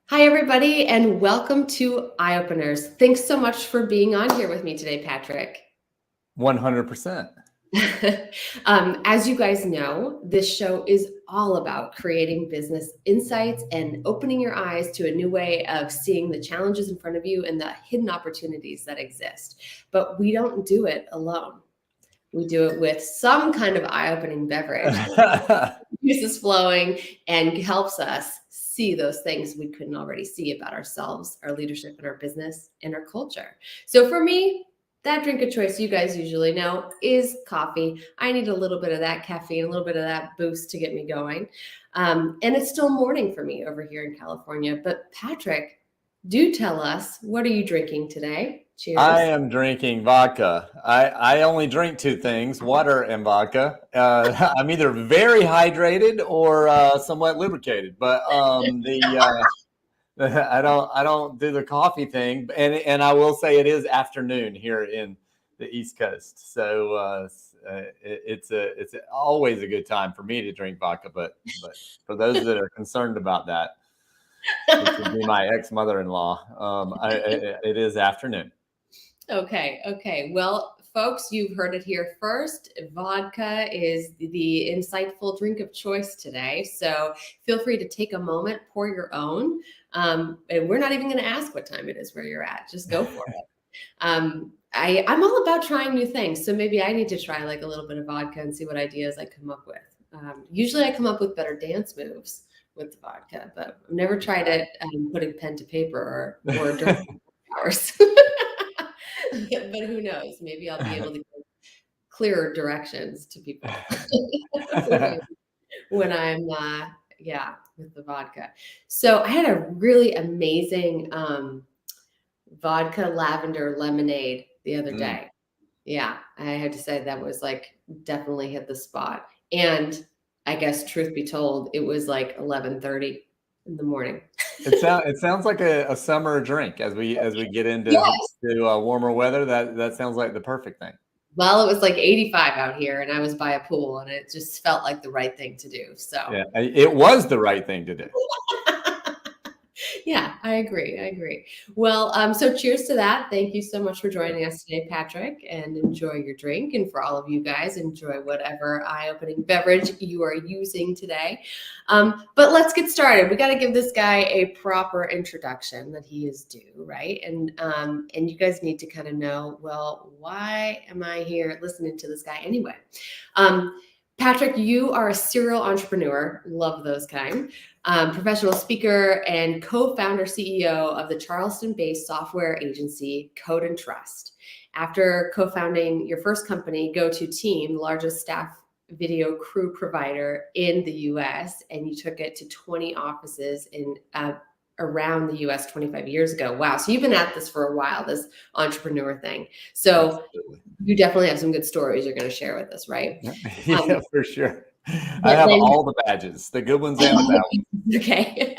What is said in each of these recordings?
Hi, everybody, and welcome to Eye Openers. Thanks so much for being on here with me today, Patrick. 100%. As you guys know, this show is all about creating business insights and opening your eyes to a new way of seeing the challenges in front of you and the hidden opportunities that exist. But we don't do it alone. We do it with some kind of eye-opening beverage that juices flowing and helps us see those things we couldn't already see about ourselves, our leadership, and our business, and our culture. So for me, that drink of choice you guys usually know is coffee. I need a little bit of that caffeine, a little bit of that boost to get me going. And it's still morning for me over here in California. But Patrick, do tell us, what are you drinking today? Cheers. I am drinking vodka. I only drink two things, water and vodka. I'm either very hydrated or somewhat lubricated, but I don't do the coffee thing. And I will say it is afternoon here in the East Coast, so it's always a good time for me to drink vodka. But for those that are concerned about that, which would be my ex-mother-in-law, it is afternoon. Okay. Well, folks, you've heard it here first. Vodka is the insightful drink of choice today. So feel free to take a moment, pour your own. And we're not even going to ask what time it is where you're at. Just go for it. I'm all about trying new things. So maybe I need to try like a little bit of vodka and see what ideas I come up with. Usually I come up with better dance moves with the vodka, but I've never tried it putting pen to paper or during hours. But who knows? Maybe I'll be able to give clearer directions to people when I'm, with the vodka. So I had a really amazing vodka lavender lemonade the other day. Yeah, I had to say that was like definitely hit the spot. And I guess truth be told, it was like 11:30 in the morning. It sounds like a summer drink as we get into Yes. warmer weather. That sounds like the perfect thing. Well, it was like 85 out here and I was by a pool and it just felt like the right thing to do. So Yeah, it was the right thing to do. yeah, I agree. Well, so cheers to that. Thank you so much for joining us today, Patrick, and enjoy your drink. And for all of you guys, enjoy whatever eye-opening beverage you are using today. But let's get started. We got to give this guy a proper introduction that he is due, right? And you guys need to kind of know, well, why am I here listening to this guy anyway? Patrick, you are a serial entrepreneur. Love those kind. Professional speaker and co-founder CEO of the Charleston-based software agency Code and Trust. After co-founding your first company, Go2Team, the largest staff video crew provider in the U.S., and you took it to 20 offices in around the U.S. 25 years ago. Wow. So you've been at this for a while, this entrepreneur thing. So Absolutely. You definitely have some good stories you're going to share with us, right? Yeah, for sure. I have all the badges, the good ones and the bad ones. Okay.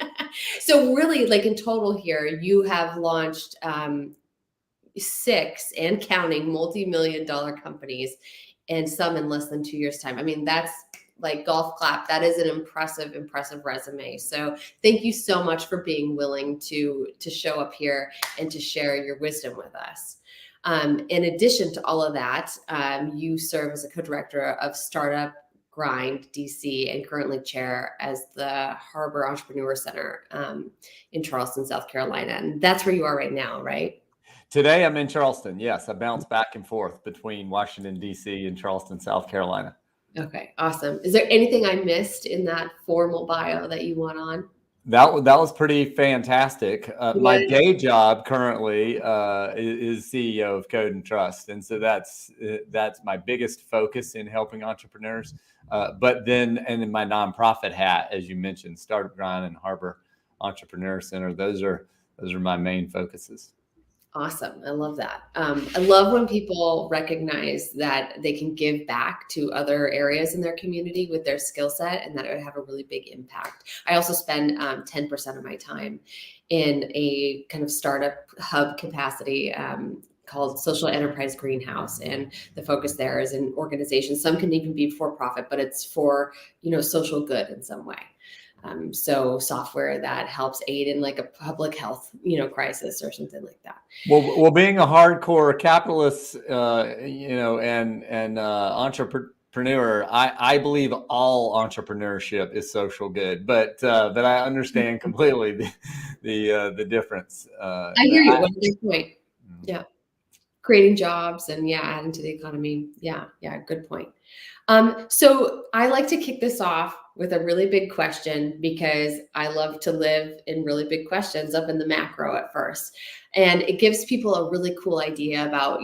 So really, like in total here, you have launched 6 and counting multi-million-dollar companies, and some in less than 2 years' time. I mean, that's like golf clap. That is an impressive resume. So thank you so much for being willing to show up here and to share your wisdom with us. In addition to all of that, you serve as a co-director of Startup Grind DC and currently chair as the Harbor Entrepreneur Center in Charleston, South Carolina. And that's where you are right now, right? Today I'm in Charleston. Yes, I bounce back and forth between Washington, D.C. and Charleston, South Carolina. Okay, awesome. Is there anything I missed in that formal bio that you want on? That was pretty fantastic. My day job currently is CEO of Code and Trust, and so that's my biggest focus in helping entrepreneurs. But then, and in my nonprofit hat, as you mentioned, Startup Grind and Harbor Entrepreneur Center, those are my main focuses. Awesome. I love that. I love when people recognize that they can give back to other areas in their community with their skill set and that it would have a really big impact. I also spend 10% of my time in a kind of startup hub capacity called Social Enterprise Greenhouse. And the focus there is in organizations. Some can even be for profit, but it's for, social good in some way. So software that helps aid in like a public health, crisis or something like that. Well, being a hardcore capitalist, and entrepreneur, I believe all entrepreneurship is social good, but I understand completely the difference. I hear you. What a great point. Yeah. Creating jobs and adding to the economy. Yeah, good point. So I like to kick this off with a really big question because I love to live in really big questions up in the macro at first. And it gives people a really cool idea about,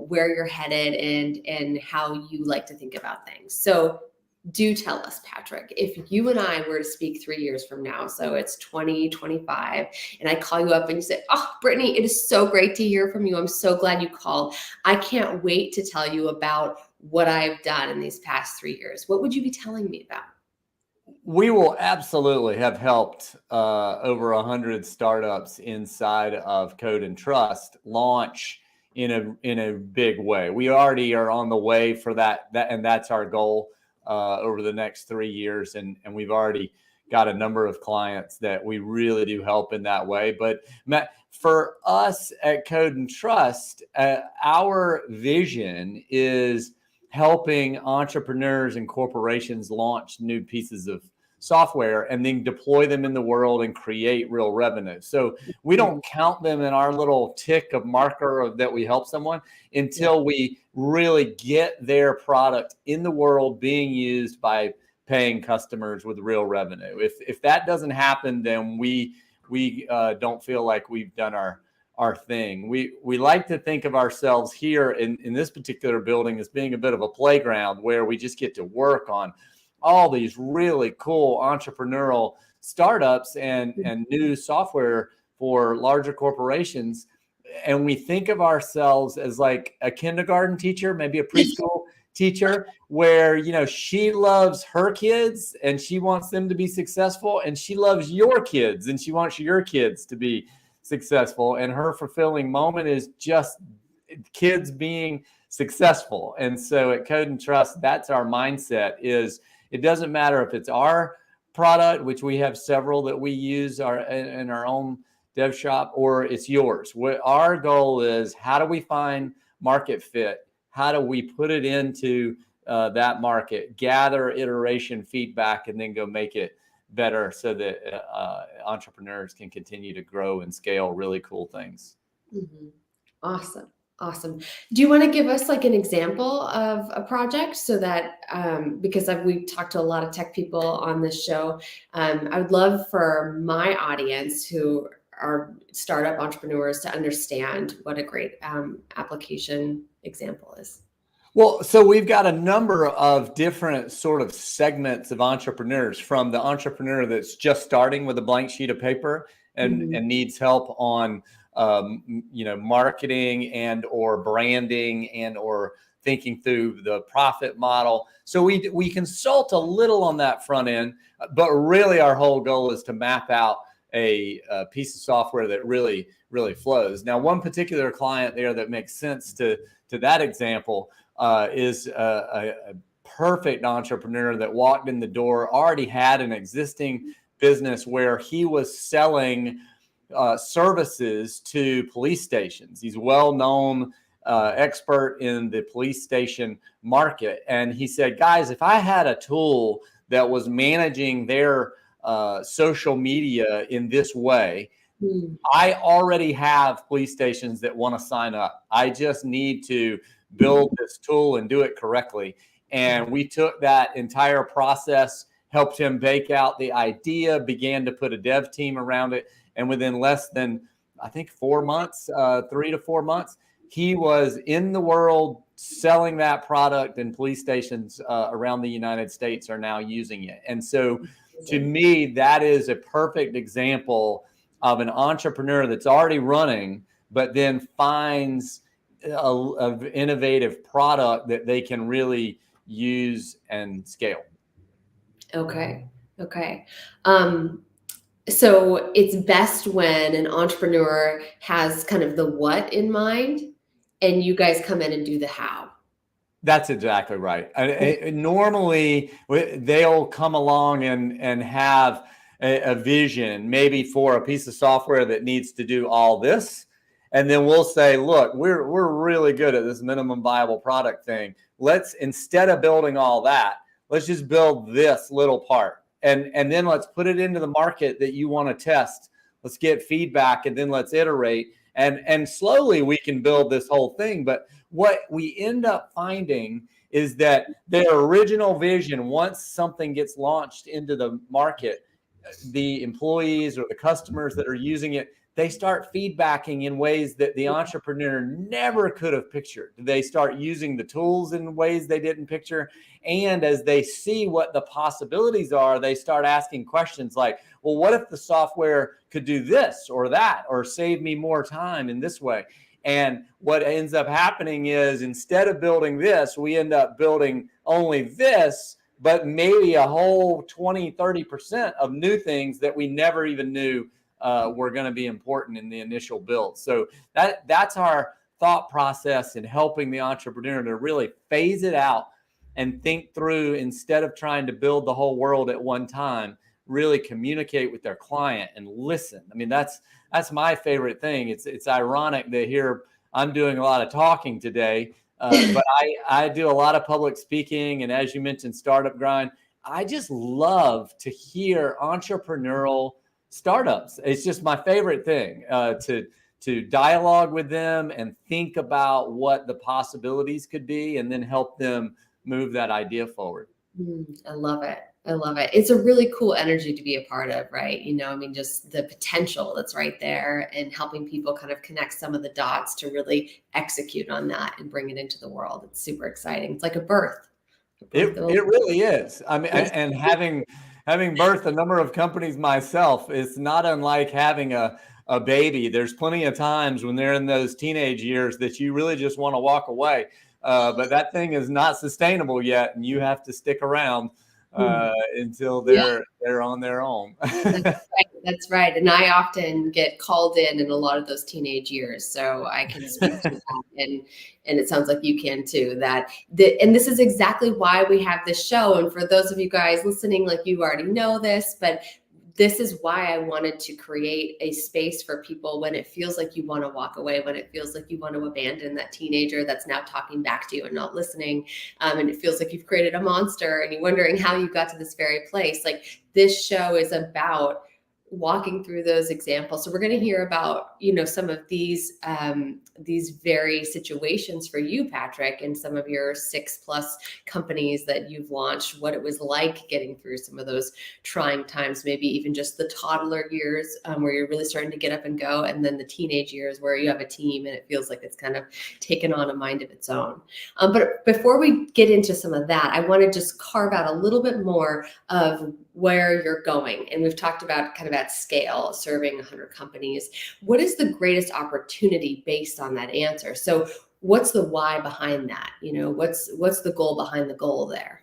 where you're headed and how you like to think about things. So do tell us, Patrick, if you and I were to speak 3 years from now, so it's 2025, and I call you up and you say, "Oh, Brittany, it is so great to hear from you. I'm so glad you called. I can't wait to tell you about what I've done in these past 3 years." What would you be telling me about? We will absolutely have helped over 100 startups inside of Code and Trust launch in a big way. We already are on the way for that and that's our goal over the next 3 years. And we've already got a number of clients that we really do help in that way. But Matt, for us at Code and Trust, our vision is helping entrepreneurs and corporations launch new pieces of software and then deploy them in the world and create real revenue. So we don't count them in our little tick of marker of that we help someone until we really get their product in the world being used by paying customers with real revenue. If that doesn't happen, then we don't feel like we've done our thing. We like to think of ourselves here in this particular building as being a bit of a playground where we just get to work on all these really cool entrepreneurial startups and new software for larger corporations. And we think of ourselves as like a kindergarten teacher, maybe a preschool teacher, where, she loves her kids and she wants them to be successful, and she loves your kids and she wants your kids to be successful. And her fulfilling moment is just kids being successful. And so at Code and Trust, that's our mindset. Is it doesn't matter if it's our product, which we have several that we use in our own dev shop, or it's yours. Our goal is, how do we find market fit? How do we put it into that market, gather iteration feedback, and then go make it better so that entrepreneurs can continue to grow and scale really cool things. Mm-hmm. Awesome. Do you want to give us like an example of a project so that, because we've talked to a lot of tech people on this show, I would love for my audience who are startup entrepreneurs to understand what a great application example is. Well, so we've got a number of different sort of segments of entrepreneurs, from the entrepreneur that's just starting with a blank sheet of paper and needs help on marketing and or branding and or thinking through the profit model. So we consult a little on that front end, but really our whole goal is to map out a piece of software that really flows. Now, one particular client there that makes sense to that example is a perfect entrepreneur that walked in the door, already had an existing business where he was selling services to police stations. He's well-known expert in the police station market. And he said, guys, if I had a tool that was managing their social media in this way, I already have police stations that want to sign up. I just need to build this tool and do it correctly. And we took that entire process, helped him bake out the idea, began to put a dev team around it. And within less than, I think, 4 months, 3 to 4 months, he was in the world selling that product, and police stations around the United States are now using it. And so to me, that is a perfect example of an entrepreneur that's already running, but then finds an innovative product that they can really use and scale. Okay. So it's best when an entrepreneur has kind of the what in mind, and you guys come in and do the how. That's exactly right. Normally, they'll come along and have a vision, maybe for a piece of software that needs to do all this. And then we'll say, look, we're really good at this minimum viable product thing. Let's, instead of building all that, let's just build this little part. And then let's put it into the market that you want to test. Let's get feedback, and then let's iterate. And slowly we can build this whole thing. But what we end up finding is that their original vision, once something gets launched into the market, the employees or the customers that are using it, they start feedbacking in ways that the entrepreneur never could have pictured. They start using the tools in ways they didn't picture. And as they see what the possibilities are, they start asking questions like, well, what if the software could do this or that, or save me more time in this way? And what ends up happening is, instead of building this, we end up building only this, but maybe a whole 20, 30% of new things that we never even knew were going to be important in the initial build. So that's our thought process in helping the entrepreneur to really phase it out and think through, instead of trying to build the whole world at one time, really communicate with their client and listen. I mean, that's my favorite thing. It's ironic that here I'm doing a lot of talking today, but I do a lot of public speaking. And as you mentioned, Startup Grind, I just love to hear entrepreneurial startups. It's just my favorite thing, to dialogue with them and think about what the possibilities could be, and then help them move that idea forward. I love it. I love it. It's a really cool energy to be a part of, right? I mean, just the potential that's right there, and helping people kind of connect some of the dots to really execute on that and bring it into the world. It's super exciting. It's like a birth. It really is. I mean, and having birthed a number of companies myself, it's not unlike having a baby. There's plenty of times when they're in those teenage years that you really just want to walk away. But that thing is not sustainable yet, and you have to stick around until they're on their own. That's right. And I often get called in a lot of those teenage years, so I can speak to that. And it sounds like you can too. And this is exactly why we have this show. And for those of you guys listening, like, you already know this, but this is why I wanted to create a space for people when it feels like you want to walk away, when it feels like you want to abandon that teenager that's now talking back to you and not listening. And it feels like you've created a monster and you're wondering how you got to this very place. Like, this show is about walking through those examples. So we're going to hear about, some of these very situations for you, Patrick, and some of your 6+ companies that you've launched, what it was like getting through some of those trying times, maybe even just the toddler years where you're really starting to get up and go, and then the teenage years where you have a team and it feels like it's kind of taken on a mind of its own. But before we get into some of that, I want to just carve out a little bit more of where you're going. And we've talked about kind of at scale, serving 100 companies. What is the greatest opportunity based on that answer? So what's the why behind that? What's the goal behind the goal there?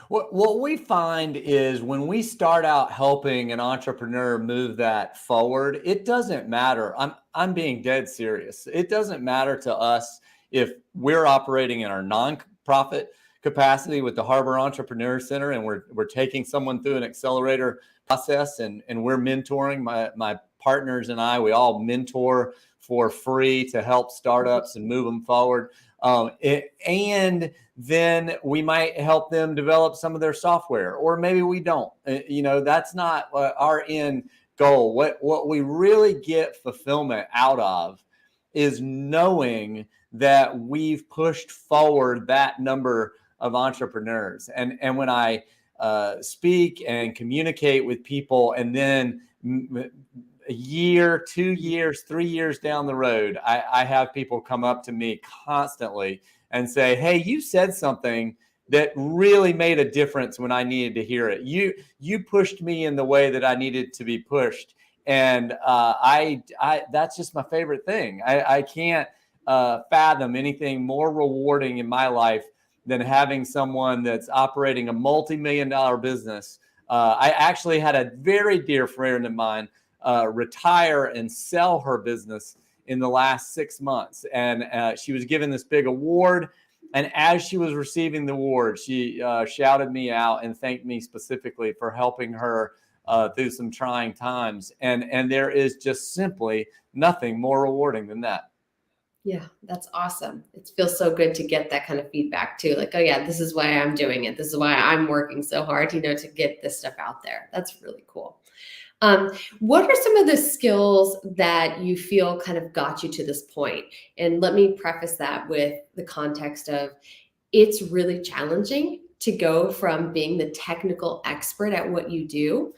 What we find is, when we start out helping an entrepreneur move that forward, it doesn't matter. I'm being dead serious. It doesn't matter to us if we're operating in our nonprofit capacity with the Harbor Entrepreneur Center, and we're taking someone through an accelerator process, and we're mentoring. My partners and I, we all mentor for free to help startups and move them forward. And then we might help them develop some of their software, or maybe we don't. That's not our end goal. What we really get fulfillment out of is knowing that we've pushed forward that number of entrepreneurs. And when I speak and communicate with people, and then a year, 2 years, 3 years down the road, I have people come up to me constantly and say, hey, you said something that really made a difference when I needed to hear it. You pushed me in the way that I needed to be pushed. And I that's just my favorite thing. I can't fathom anything more rewarding in my life than having someone that's operating a multi-million-dollar business. I actually had a very dear friend of mine retire and sell her business in the last 6 months. And she was given this big award. And as she was receiving the award, she shouted me out and thanked me specifically for helping her through some trying times. And there is just simply nothing more rewarding than that. Yeah, that's awesome. It feels so good to get that kind of feedback too. Like, oh yeah, this is why I'm doing it. This is why I'm working so hard, to get this stuff out there. That's really cool. What are some of the skills that you feel kind of got you to this point? And let me preface that with the context of it's really challenging to go from being the technical expert at what you do,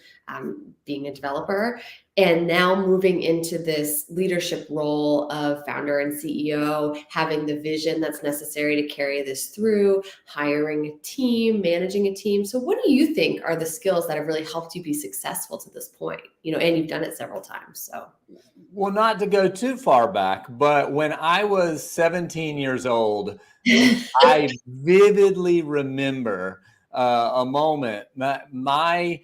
being a developer, and now moving into this leadership role of founder and CEO, having the vision that's necessary to carry this through, hiring a team, managing a team. So, what do you think are the skills that have really helped you be successful to this point? And you've done it several times. So, Well, not to go too far back, but when I was 17 years old, I vividly remember a moment. My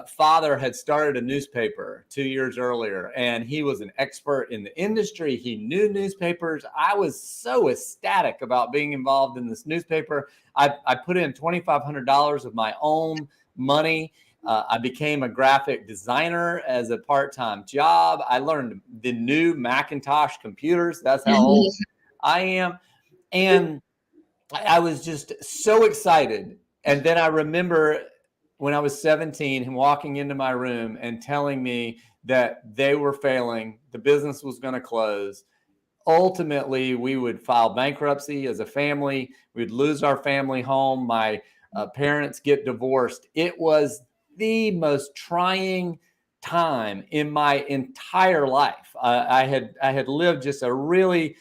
father had started a newspaper 2 years earlier, and he was an expert in the industry. He knew newspapers. I was so ecstatic about being involved in this newspaper. I put in $2,500 of my own money. I became a graphic designer as a part-time job. I learned the new Macintosh computers. That's how old I am. And I was just so excited. And then I remember when I was 17, him walking into my room and telling me that they were failing, the business was going to close. Ultimately, we would file bankruptcy as a family. We'd lose our family home. My parents get divorced. It was the most trying time in my entire life. I had lived just a really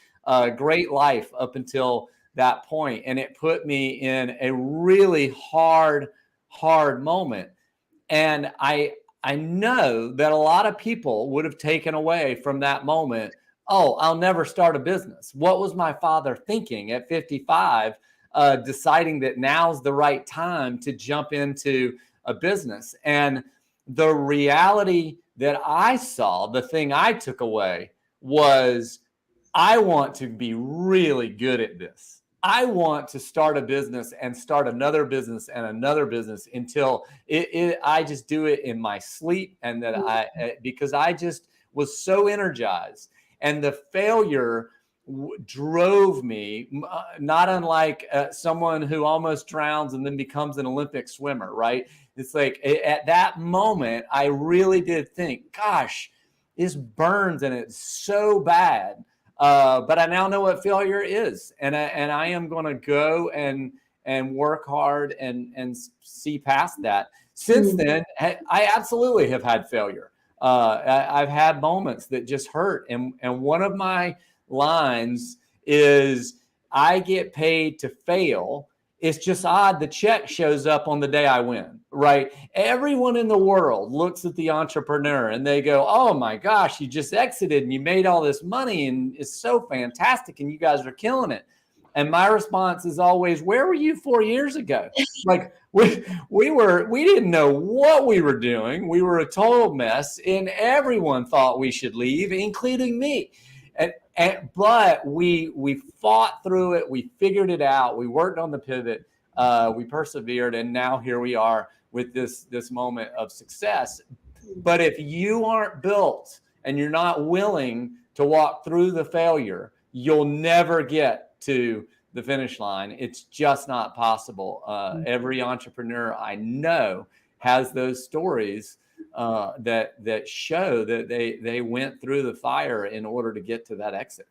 great life up until that point, and it put me in a really hard moment. And I know that a lot of people would have taken away from that moment, oh, I'll never start a business. What was my father thinking at 55, deciding that now's the right time to jump into a business? And the reality that I saw, the thing I took away was, I want to be really good at this. I want to start a business and start another business and another business until I just do it in my sleep. And because I just was so energized, and the failure drove me, not unlike someone who almost drowns and then becomes an Olympic swimmer, right? It's like at that moment, I really did think, gosh, this burns and it's so bad. But I now know what failure is, and I am going to go and work hard and see past that. Since then, I absolutely have had failure. I've had moments that just hurt, and one of my lines is, I get paid to fail. It's just odd the check shows up on the day I win, right? Everyone in the world looks at the entrepreneur and they go, oh my gosh, you just exited and you made all this money and it's so fantastic and you guys are killing it. And my response is always, where were you 4 years ago? Like we didn't know what we were doing. We were a total mess, and everyone thought we should leave, including me. But we fought through it. We figured it out. We worked on the pivot. We persevered, and now here we are with this moment of success. But if you aren't built and you're not willing to walk through the failure, you'll never get to the finish line. It's just not possible. Every entrepreneur I know has those stories that show that they went through the fire in order to get to that exit.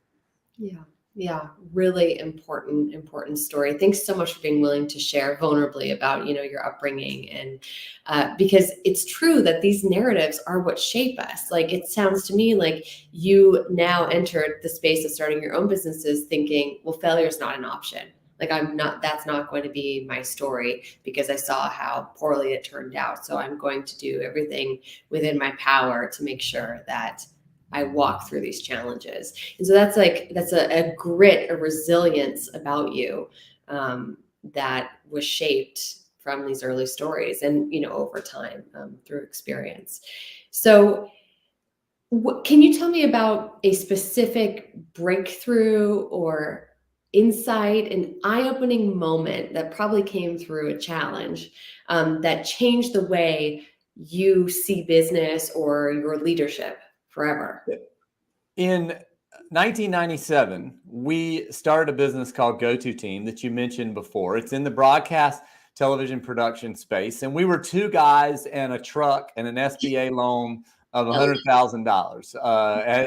Yeah, really important story. Thanks so much for being willing to share vulnerably about your upbringing, and because it's true that these narratives are what shape us. Like, it sounds to me like you now entered the space of starting your own businesses thinking, well, failure is not an option. Like, that's not going to be my story because I saw how poorly it turned out. So I'm going to do everything within my power to make sure that I walk through these challenges. And so that's a grit, a resilience about you that was shaped from these early stories and, over time through experience. So can you tell me about a specific breakthrough or insight, an eye-opening moment that probably came through a challenge that changed the way you see business or your leadership forever? In 1997, we started a business called Go-To Team that you mentioned before. It's in the broadcast television production space. And we were two guys and a truck and an SBA loan of $100,000.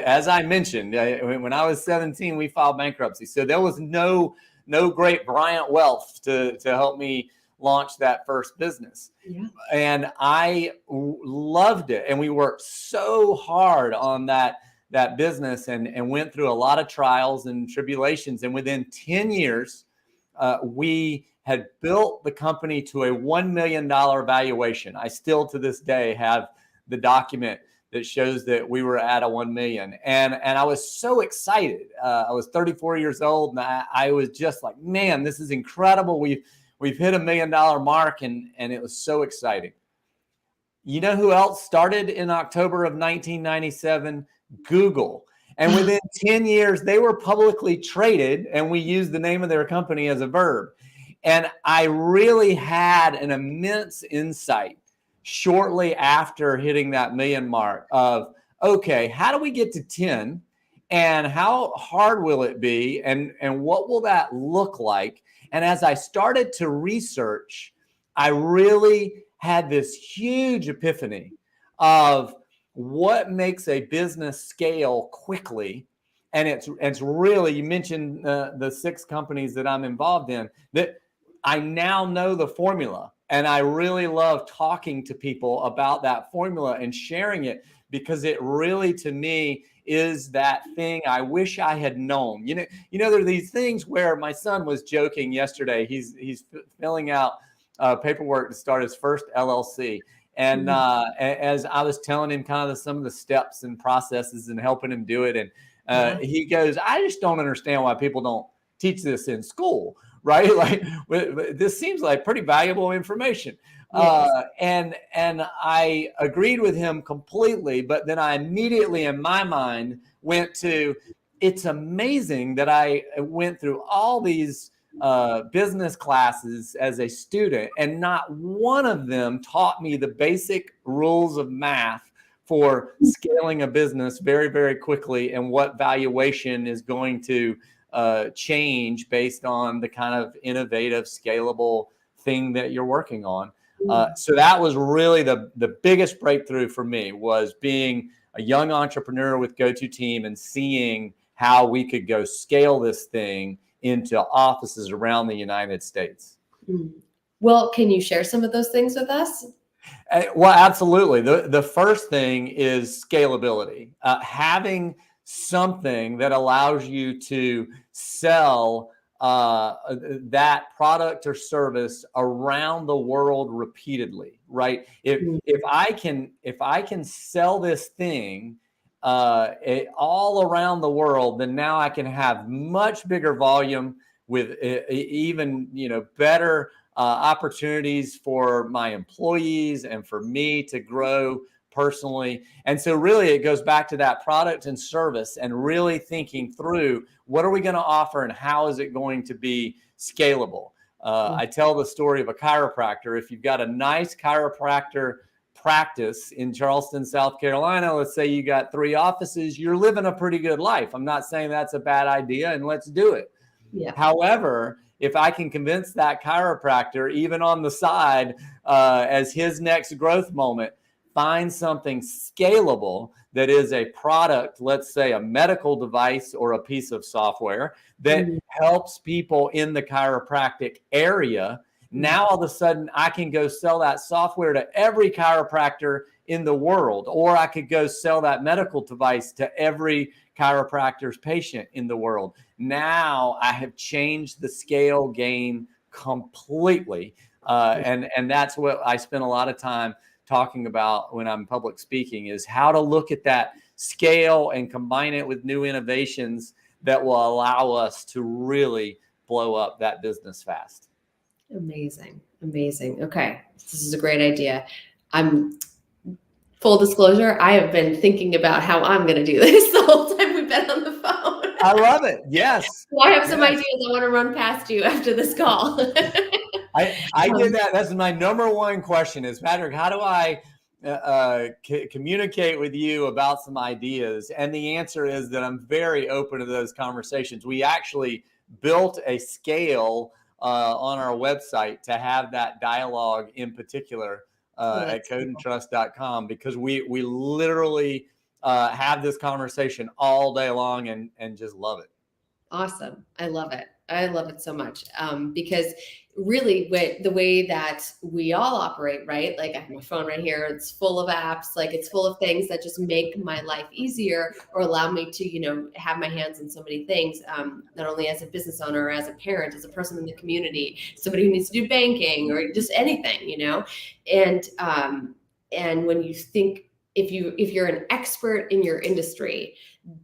As I mentioned, when I was 17, we filed bankruptcy. So there was no great Bryant wealth to help me launch that first business. Yeah. And I loved it. And we worked so hard on that business and went through a lot of trials and tribulations. And within 10 years, we had built the company to a $1 million valuation. I still to this day have the document that shows that we were at a 1 million. And I was so excited. I was 34 years old, and I was just like, man, this is incredible. We've hit $1 million mark, and it was so exciting. You know who else started in October of 1997? Google. And within 10 years, they were publicly traded, and we used the name of their company as a verb. And I really had an immense insight shortly after hitting that million mark of, okay, how do we get to 10? And how hard will it be? And what will that look like? And as I started to research, I really had this huge epiphany of what makes a business scale quickly. And it's really, you mentioned the 6 companies that I'm involved in, that I now know the formula. And I really love talking to people about that formula and sharing it, because it really, to me, is that thing I wish I had known. You know, there are these things where my son was joking yesterday. He's filling out paperwork to start his first LLC. And as I was telling him kind of some of the steps and processes and helping him do it, and he goes, I just don't understand why people don't teach this in school, right? Like, this seems like pretty valuable information. Yes. And I agreed with him completely, but then I immediately in my mind went to, it's amazing that I went through all these business classes as a student, and not one of them taught me the basic rules of math for scaling a business very, very quickly, and what valuation is going to change based on the kind of innovative, scalable thing that you're working on. So that was really the biggest breakthrough for me, was being a young entrepreneur with Go-To Team and seeing how we could go scale this thing into offices around the United States. Well, can you share some of those things with us? Well, absolutely. The first thing is scalability. Having something that allows you to sell that product or service around the world repeatedly, right? If I can sell this thing all around the world, then now I can have much bigger volume with even, better opportunities for my employees and for me to grow personally. And so really it goes back to that product and service, and really thinking through, what are we going to offer and how is it going to be scalable? I tell the story of a chiropractor. If you've got a nice chiropractor practice in Charleston, South Carolina, let's say you got 3 offices, you're living a pretty good life. I'm not saying that's a bad idea, and let's do it. Yeah. However, if I can convince that chiropractor, even on the side, as his next growth moment, find something scalable that is a product, let's say a medical device or a piece of software that helps people in the chiropractic area. Now, all of a sudden, I can go sell that software to every chiropractor in the world, or I could go sell that medical device to every chiropractor's patient in the world. Now I have changed the scale game completely. And that's what I spend a lot of time talking about when I'm public speaking, is how to look at that scale and combine it with new innovations that will allow us to really blow up that business fast. Amazing. Amazing. Okay. This is a great idea. Full disclosure, I have been thinking about how I'm going to do this the whole time we've been on the phone. I love it. Yes. So I have some ideas I want to run past you after this call. I get that. That's my number one question is, Patrick, how do I communicate with you about some ideas. And the answer is that I'm very open to those conversations. We actually built a scale on our website to have that dialogue in particular at codeandtrust.com, because we literally have this conversation all day long and just love it. Awesome. I love it. I love it so much because really the way that we all operate, right? Like I have my phone right here. It's full of apps. Like it's full of things that just make my life easier or allow me to, have my hands in so many things, not only as a business owner, as a parent, as a person in the community, somebody who needs to do banking or just anything, and when you think, if you're an expert in your industry,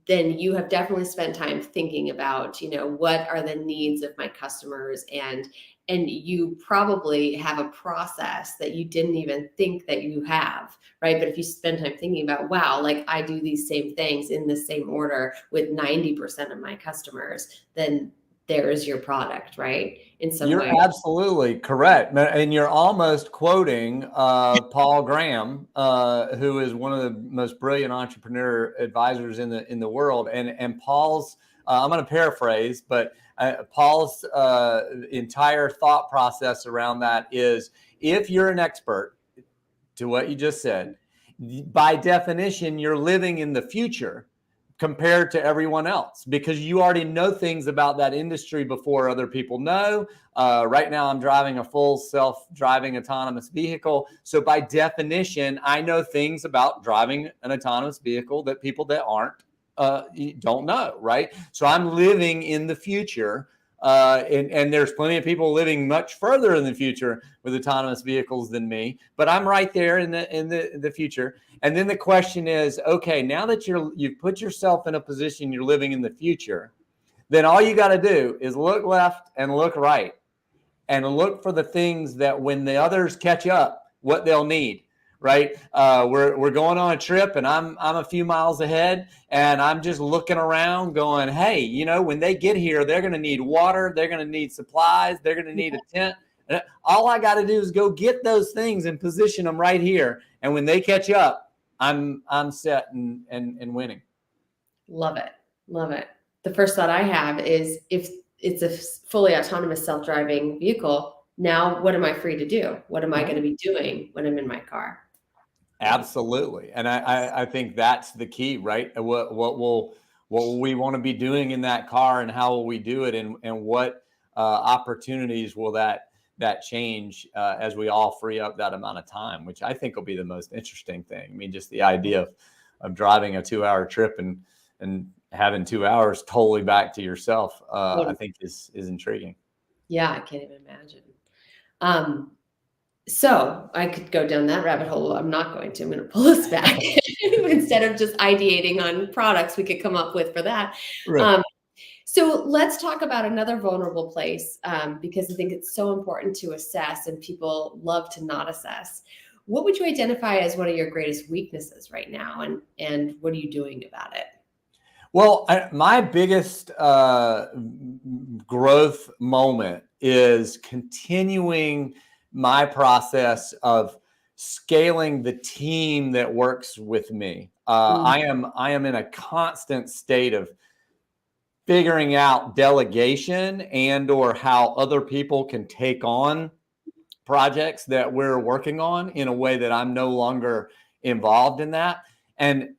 then you have definitely spent time thinking about, what are the needs of my customers, and you probably have a process that you didn't even think that you have, right? But if you spend time thinking about, wow, like I do these same things in the same order with 90% of my customers, then there's your product, right? In some You're way. absolutely correct. And you're almost quoting Paul Graham, who is one of the most brilliant entrepreneur advisors in the world. And Paul's, I'm going to paraphrase, but Paul's entire thought process around that is, if you're an expert, to what you just said, by definition, you're living in the future compared to everyone else, because you already know things about that industry before other people know. Right now, I'm driving a full self-driving autonomous vehicle. So by definition, I know things about driving an autonomous vehicle that people that aren't don't know, right? So I'm living in the future. And there's plenty of people living much further in the future with autonomous vehicles than me, but I'm right there in the future. And then the question is, okay, now that you've put yourself in a position, you're living in the future, then all you got to do is look left and look right and look for the things that when the others catch up, what they'll need. Right, we're going on a trip, and I'm a few miles ahead, and I'm just looking around, going, hey, when they get here, they're going to need water, they're going to need supplies, they're going to need a tent. And all I got to do is go get those things and position them right here, and when they catch up, I'm set and winning. Love it. Love it. The first thought I have is, if it's a fully autonomous self-driving vehicle, now what am I free to do? What am I going to be doing when I'm in my car? Absolutely. And I think that's the key, right? What will we want to be doing in that car, and how will we do it, and what opportunities will that change as we all free up that amount of time, which I think will be the most interesting thing. I mean, just the idea of driving a 2-hour trip and having 2 hours totally back to yourself, I think is intriguing. Yeah, I can't even imagine. So I could go down that rabbit hole. I'm not going to. I'm going to pull us back. Instead of just ideating on products we could come up with for that. Right. So let's talk about another vulnerable place, because I think it's so important to assess, and people love to not assess. What would you identify as one of your greatest weaknesses right now, and what are you doing about it? Well, my biggest growth moment is continuing my process of scaling the team that works with me. I am in a constant state of figuring out delegation and/or how other people can take on projects that we're working on in a way that I'm no longer involved in that. And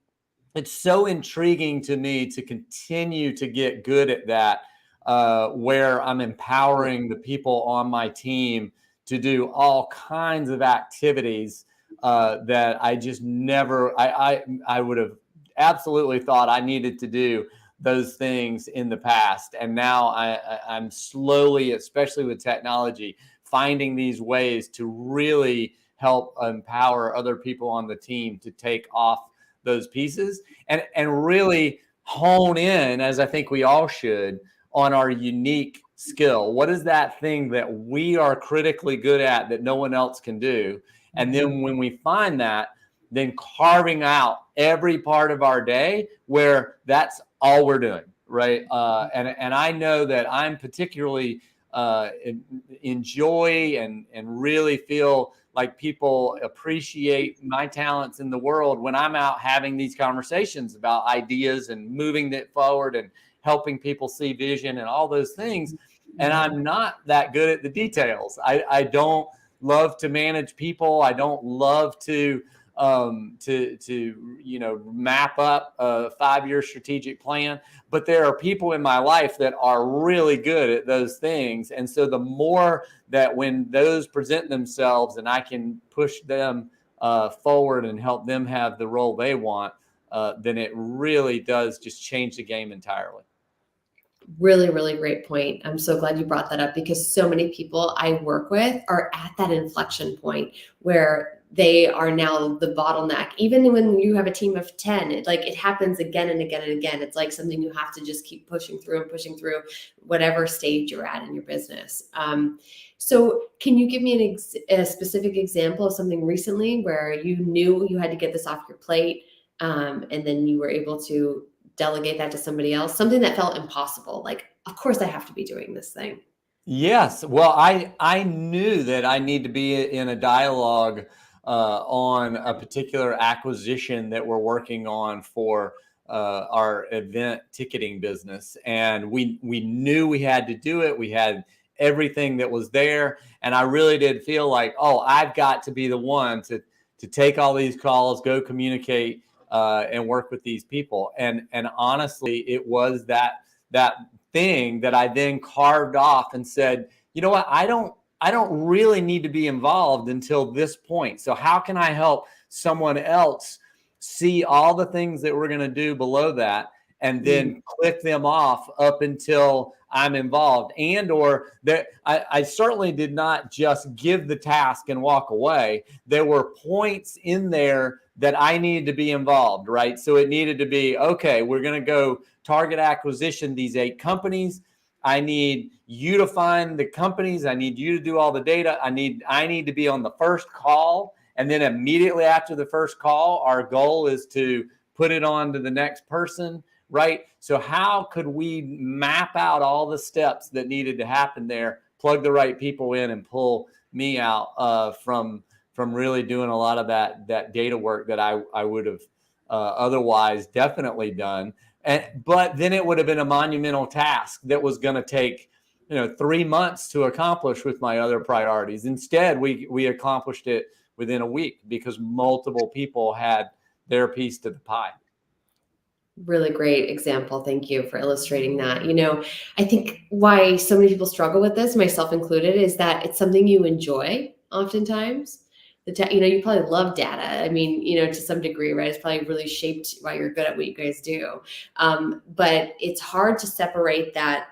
it's so intriguing to me to continue to get good at that, where I'm empowering the people on my team to do all kinds of activities that I just never, I would have absolutely thought I needed to do those things in the past. And now I'm slowly, especially with technology, finding these ways to really help empower other people on the team to take off those pieces and really hone in, as I think we all should, on our unique skill. What is that thing that we are critically good at that no one else can do? And then when we find that, then carving out every part of our day where that's all we're doing, right? And I know that I'm particularly enjoy and really feel like people appreciate my talents in the world when I'm out having these conversations about ideas and moving it forward and helping people see vision and all those things. And I'm not that good at the details. I don't love to manage people. I don't love to map up a 5-year strategic plan. But there are people in my life that are really good at those things. And so the more that when those present themselves and I can push them forward and help them have the role they want, then it really does just change the game entirely. Really, really great point. I'm so glad you brought that up because so many people I work with are at that inflection point where they are now the bottleneck. Even when you have a team of 10, it happens again and again and again. It's like something you have to just keep pushing through whatever stage you're at in your business. So can you give me a specific example of something recently where you knew you had to get this off your plate, and then you were able to delegate that to somebody else, something that felt impossible? Like, of course I have to be doing this thing. Yes. Well, I knew that I need to be in a dialogue on a particular acquisition that we're working on for our event ticketing business. And we knew we had to do it. We had everything that was there. And I really did feel like, oh, I've got to be the one to take all these calls, go communicate, and work with these people. And honestly, it was that thing that I then carved off and said, you know what, I don't really need to be involved until this point. So how can I help someone else see all the things that we're going to do below that and then click them off up until I'm involved? And or that I certainly did not just give the task and walk away. There were points in there that I needed to be involved, right? So it needed to be, okay, we're going to go target acquisition, these 8 companies. I need you to find the companies. I need you to do all the data. I need to be on the first call. And then immediately after the first call, our goal is to put it on to the next person, right? So how could we map out all the steps that needed to happen there, plug the right people in, and pull me out from really doing a lot of that data work that I would have otherwise definitely done. But then it would have been a monumental task that was going to take 3 months to accomplish with my other priorities. Instead, we accomplished it within a week because multiple people had their piece to the pie. Really great example. Thank you for illustrating that. I think why so many people struggle with this, myself included, is that it's something you enjoy oftentimes. You probably love data. I mean, to some degree, right? It's probably really shaped why you're good at what you guys do. But it's hard to separate that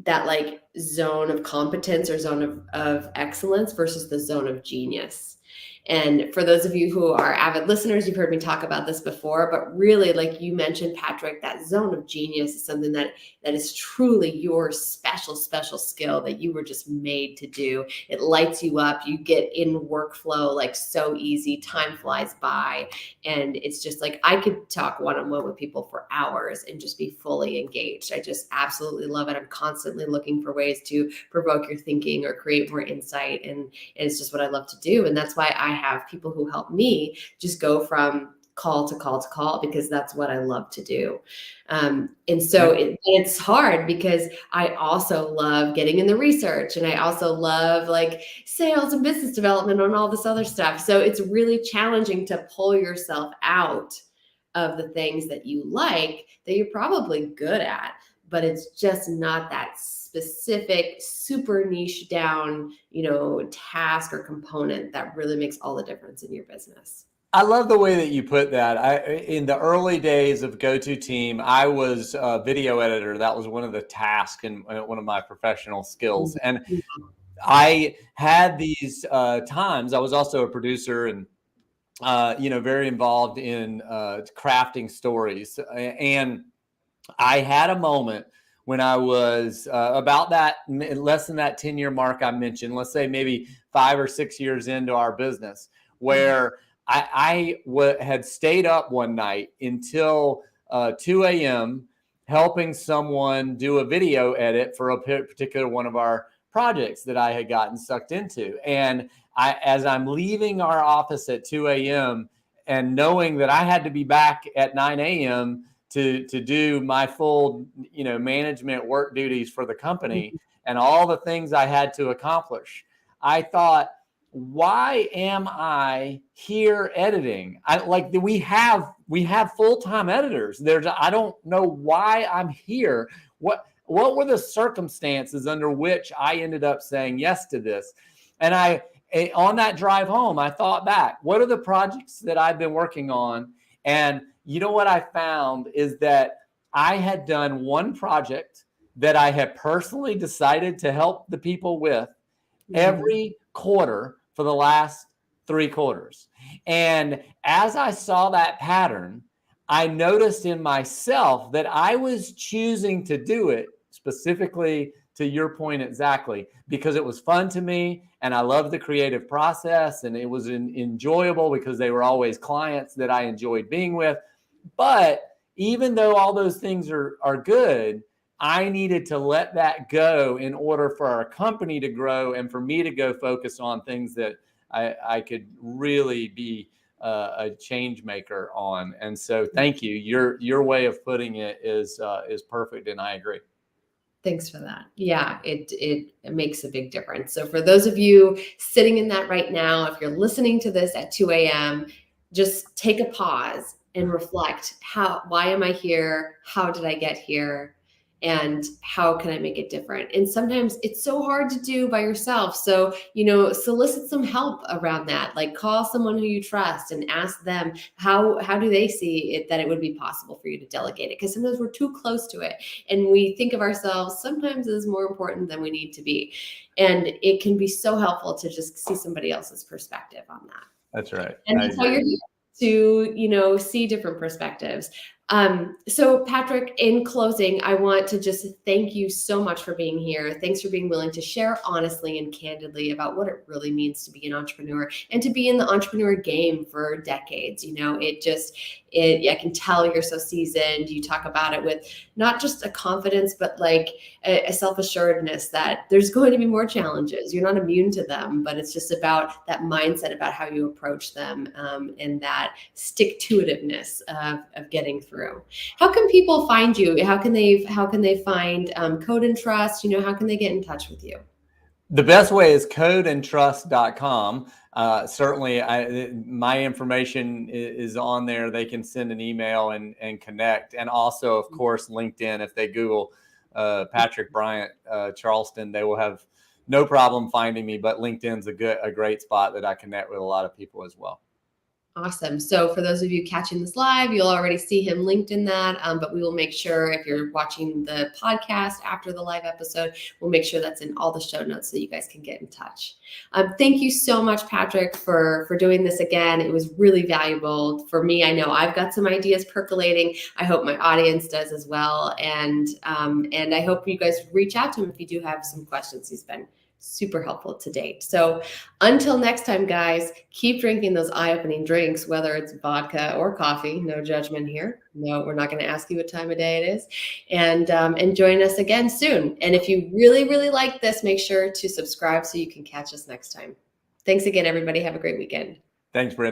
like zone of competence or zone of excellence versus the zone of genius. And for those of you who are avid listeners, you've heard me talk about this before, but really, like you mentioned, Patrick, that zone of genius is something that is truly your special skill that you were just made to do. It lights you up. You get in workflow like so easy. Time flies by. And it's just like, I could talk one-on-one with people for hours and just be fully engaged. I just absolutely love it. I'm constantly looking for ways to provoke your thinking or create more insight. And it's just what I love to do. And that's why I have people who help me just go from call to call to call, because that's what I love to do. And so it's hard because I also love getting in the research, and I also love like sales and business development and all this other stuff. So it's really challenging to pull yourself out of the things that you like, that you're probably good at, but it's just not that specific, super niche down, task or component that really makes all the difference in your business. I love the way that you put that. In the early days of GoToTeam, I was a video editor. That was one of the tasks and one of my professional skills. And I had these times. I was also a producer and very involved in crafting stories. And I had a moment when I was about that less than that 10-year mark I mentioned, let's say maybe 5 or 6 years into our business, where I had stayed up one night until 2 a.m. helping someone do a video edit for a particular one of our projects that I had gotten sucked into. And as I'm leaving our office at 2 a.m. and knowing that I had to be back at 9 a.m. to do my full, management work duties for the company and all the things I had to accomplish, I thought, why am I here editing? We have full-time editors. I don't know why I'm here. What were the circumstances under which I ended up saying yes to this? And on that drive home, I thought back, what are the projects that I've been working on? And you know what I found is that I had done one project that I had personally decided to help the people with every quarter for the last 3 quarters. And as I saw that pattern, I noticed in myself that I was choosing to do it specifically to your point exactly because it was fun to me and I loved the creative process and it was enjoyable because they were always clients that I enjoyed being with. But even though all those things are good, I needed to let that go in order for our company to grow and for me to go focus on things that I could really be a change maker on. And so thank you. Your way of putting it is perfect. And I agree. Thanks for that. Yeah, it makes a big difference. So for those of you sitting in that right now, if you're listening to this at 2 a.m., just take a pause and reflect, why am I here? How did I get here? And how can I make it different? And sometimes it's so hard to do by yourself. So, solicit some help around that. Like call someone who you trust and ask them, how do they see it, that it would be possible for you to delegate it? Because sometimes we're too close to it and we think of ourselves sometimes as more important than we need to be. And it can be so helpful to just see somebody else's perspective on that. That's right. And that's why you're here, to, see different perspectives. So Patrick, in closing, I want to just thank you so much for being here. Thanks for being willing to share honestly and candidly about what it really means to be an entrepreneur and to be in the entrepreneur game for decades. I can tell you're so seasoned. You talk about it with not just a confidence, but like a self-assuredness that there's going to be more challenges. You're not immune to them, but it's just about that mindset about how you approach them and that stick-to-itiveness of getting through. How can people find you? How can they find Code and Trust? How can they get in touch with you? The best way is codeandtrust.com. Certainly, my information is on there. They can send an email and connect. And also, of course, LinkedIn. If they Google Patrick Bryant, Charleston, they will have no problem finding me. But LinkedIn's a great spot that I connect with a lot of people as well. Awesome. So for those of you catching this live, you'll already see him linked in that, but we will make sure if you're watching the podcast after the live episode, we'll make sure that's in all the show notes so you guys can get in touch. Thank you so much, Patrick, for doing this again. It was really valuable for me. I know I've got some ideas percolating. I hope my audience does as well. And I hope you guys reach out to him if you do have some questions. He's been super helpful to date. So until next time, guys, keep drinking those eye-opening drinks, whether it's vodka or coffee. No judgment here. No, we're not going to ask you what time of day it is. And join us again soon. And if you really, really like this, make sure to subscribe so you can catch us next time. Thanks again, everybody. Have a great weekend. Thanks, Brent.